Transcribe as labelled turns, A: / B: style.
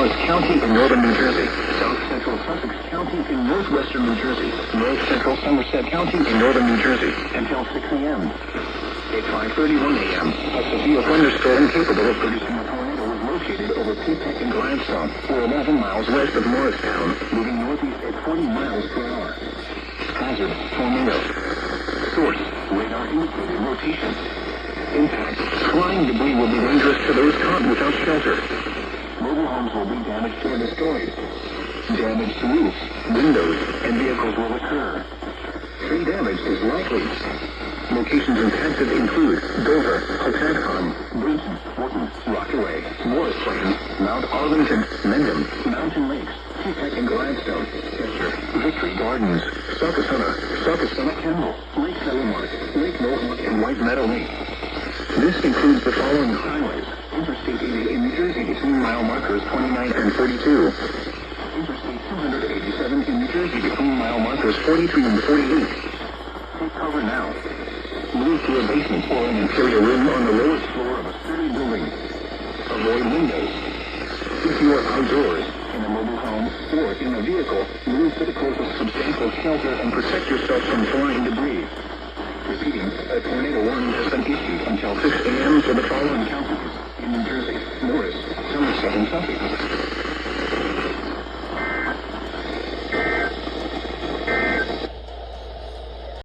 A: Morris County in northern New Jersey, South Central Sussex County in northwestern New Jersey, North Central Somerset County in northern New Jersey, until 6 a.m. At 5:31 a.m., a severe thunderstorm capable of producing a tornado was located over Peacock and Gladstone, or 11 miles west of Morristown, moving northeast at 40 miles per hour. Hazard, tornado. Source, radar indicated rotation. Impact, flying debris will be dangerous to those caught without shelter. Mobile homes will be damaged or destroyed. Damage to roofs, windows, and vehicles will occur. Tree damage is likely. Locations impacted include Dover, Hockanham, Brinton, Wharton, Rockaway, Morris Plains, Mount Arlington, Mendham, Mountain Lakes, Peacock and Gladstone, Chester, Victory Gardens, Sockasuna Kendall, Lake Selimart, Lake Mohawk, and White Meadow Lake. This includes the following highways: Interstate 80 in New Jersey between mile markers 29 and 32. Interstate 287 in New Jersey between mile markers 43 and 48. Take cover now. Move to a basement or an interior room on the lowest floor of a sturdy building. Avoid windows. If you are outdoors, in a mobile home, or in a vehicle, move to the closest substantial shelter and protect yourself from flying debris. Repeating, a tornado warning has been issued until 6 a.m. for the following counties in New Jersey: Norris, Somerset, and Sussex.